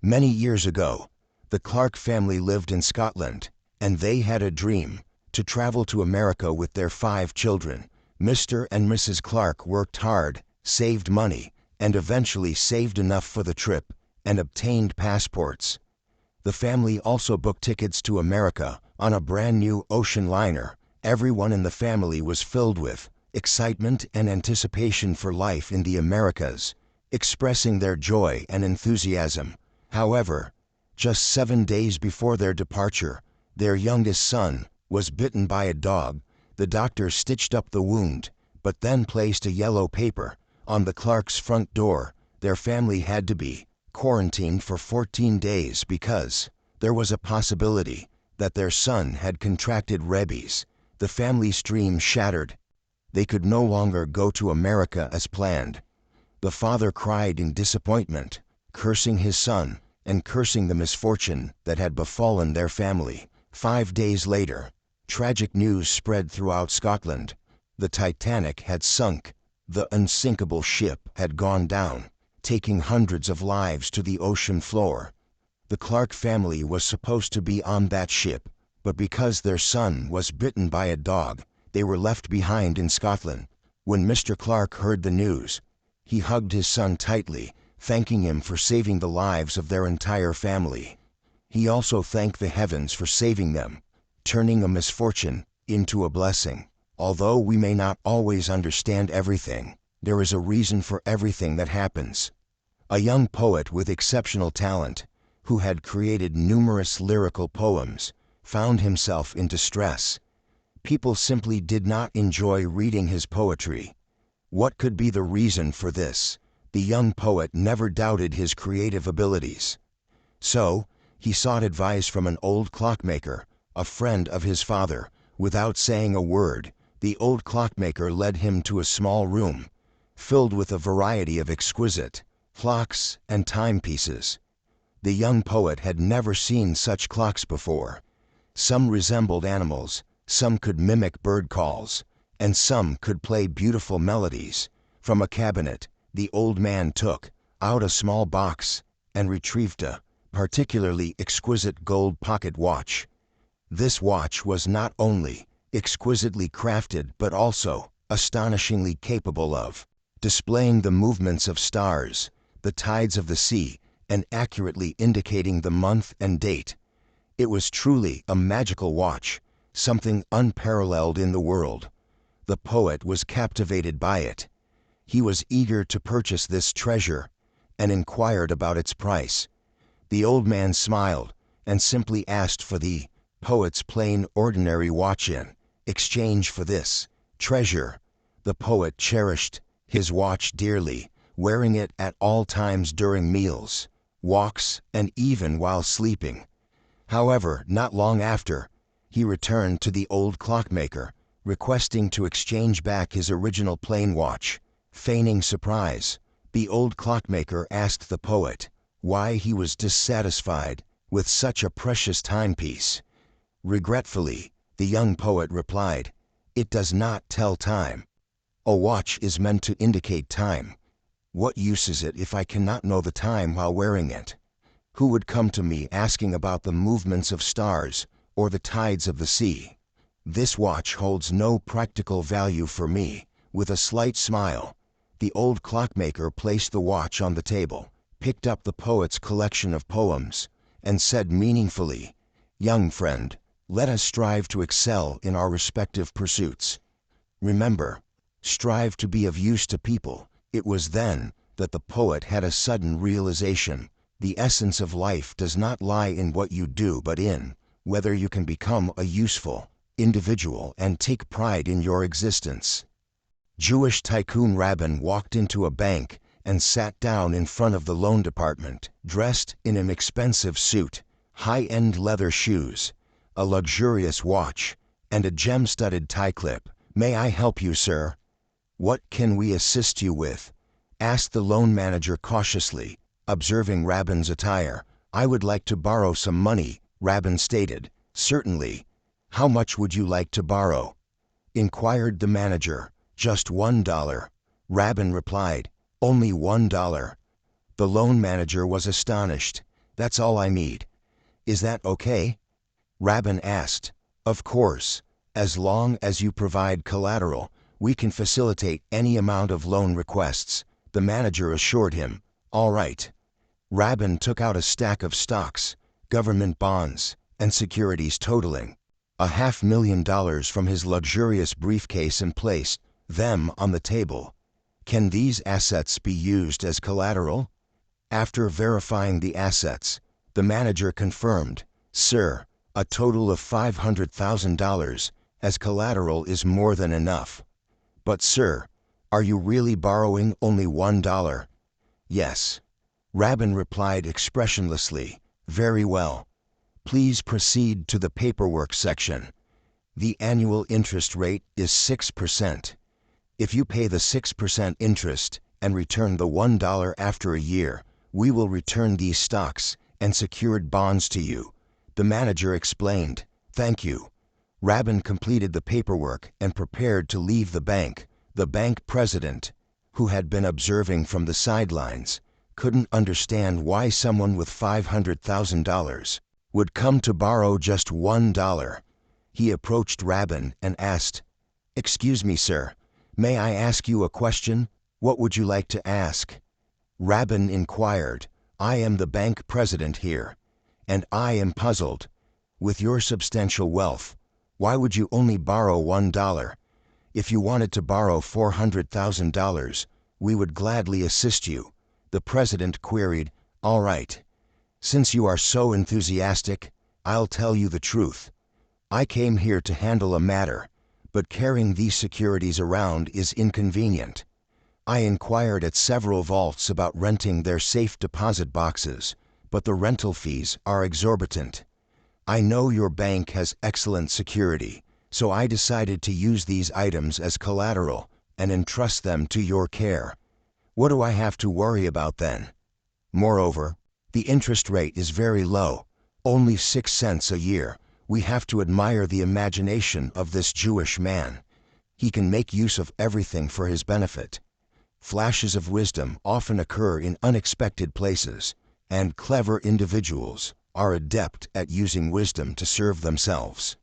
Many years ago, the Clark family lived in Scotland, and they had a dream to travel to America with their 5 children. Mr. and Mrs. Clark worked hard, saved money, and eventually saved enough for the trip and obtained passports. The family also booked tickets to America on a brand new ocean liner. Everyone in the family was filled with excitement and anticipation for life in the Americas, expressing their joy and enthusiasm. However, just 7 days before their departure, their youngest son was bitten by a dog. The doctor stitched up the wound, but then placed a yellow paper on the Clarks' front door. Their family had to be quarantined for 14 days because there was a possibility that their son had contracted rabies. The family's dream shattered. They could no longer go to America as planned. The father cried in disappointment, cursing his son and cursing the misfortune that had befallen their family. 5 days later, tragic news spread throughout Scotland. The Titanic had sunk. The unsinkable ship had gone down, taking hundreds of lives to the ocean floor. The Clark family was supposed to be on that ship, but because their son was bitten by a dog, they were left behind in Scotland. When Mr. Clark heard the news, he hugged his son tightly, thanking him for saving the lives of their entire family. He also thanked the heavens for saving them, turning a misfortune into a blessing. Although we may not always understand everything, there is a reason for everything that happens. A young poet with exceptional talent, who had created numerous lyrical poems, found himself in distress. People simply did not enjoy reading his poetry. What could be the reason for this? The young poet never doubted his creative abilities. So, he sought advice from an old clockmaker, a friend of his father. Without saying a word, the old clockmaker led him to a small room, filled with a variety of exquisite clocks and timepieces. The young poet had never seen such clocks before. Some resembled animals, some could mimic bird calls, and some could play beautiful melodies. From a cabinet, the old man took out a small box and retrieved a particularly exquisite gold pocket watch. This watch was not only exquisitely crafted but also astonishingly capable of displaying the movements of stars, the tides of the sea, and accurately indicating the month and date. It was truly a magical watch, something unparalleled in the world. The poet was captivated by it. He was eager to purchase this treasure and inquired about its price. The old man smiled and simply asked for the poet's plain, ordinary watch in exchange for this treasure. The poet cherished his watch dearly, wearing it at all times during meals, walks, and even while sleeping. However, not long after, he returned to the old clockmaker, requesting to exchange back his original plain watch. Feigning surprise, the old clockmaker asked the poet why he was dissatisfied with such a precious timepiece. Regretfully, the young poet replied, "It does not tell time. A watch is meant to indicate time. What use is it if I cannot know the time while wearing it? Who would come to me asking about the movements of stars or the tides of the sea? This watch holds no practical value for me." With a slight smile, the old clockmaker placed the watch on the table, picked up the poet's collection of poems, and said meaningfully, "Young friend, let us strive to excel in our respective pursuits. Remember, strive to be of use to people." It was then that the poet had a sudden realization. The essence of life does not lie in what you do but in whether you can become a useful individual and take pride in your existence. Jewish tycoon Rabin walked into a bank and sat down in front of the loan department, dressed in an expensive suit, high-end leather shoes, a luxurious watch, and a gem-studded tie clip. "May I help you, sir?" "What can we assist you with?" asked the loan manager cautiously, observing Rabin's attire. "I would like to borrow some money," Rabin stated. "Certainly. How much would you like to borrow?" inquired the manager. "Just $1. Rabin replied. "Only $1. The loan manager was astonished. That's all I need. Is that okay? Rabin asked. Of course. As long as you provide collateral, we can facilitate any amount of loan requests, the manager assured him. All right. Rabin took out a stack of stocks, government bonds, and securities totaling $500,000 from his luxurious briefcase and placed them on the table. Can these assets be used as collateral? After verifying the assets, the manager confirmed, Sir, a total of $500,000 as collateral is more than enough. But sir, are you really borrowing only $1? Yes. Rabin replied expressionlessly, Very well. Please proceed to the paperwork section. The annual interest rate is 6%. If you pay the 6% interest and return the $1 after a year, we will return these stocks and secured bonds to you, the manager explained. Thank you. Rabin completed the paperwork and prepared to leave the bank. The bank president, who had been observing from the sidelines, couldn't understand why someone with $500,000 would come to borrow just $1. He approached Rabin and asked, Excuse me, sir, may I ask you a question? What would you like to ask? Rabin inquired, I am the bank president here, and I am puzzled. With your substantial wealth, why would you only borrow $1? If you wanted to borrow $400,000, we would gladly assist you. The president queried, All right. Since you are so enthusiastic, I'll tell you the truth. I came here to handle a matter, but carrying these securities around is inconvenient. I inquired at several vaults about renting their safe deposit boxes, but the rental fees are exorbitant. I know your bank has excellent security, so I decided to use these items as collateral and entrust them to your care. What do I have to worry about then? Moreover, the interest rate is very low, only 6 cents a year. We have to admire the imagination of this Jewish man. He can make use of everything for his benefit. Flashes of wisdom often occur in unexpected places, and clever individuals are adept at using wisdom to serve themselves.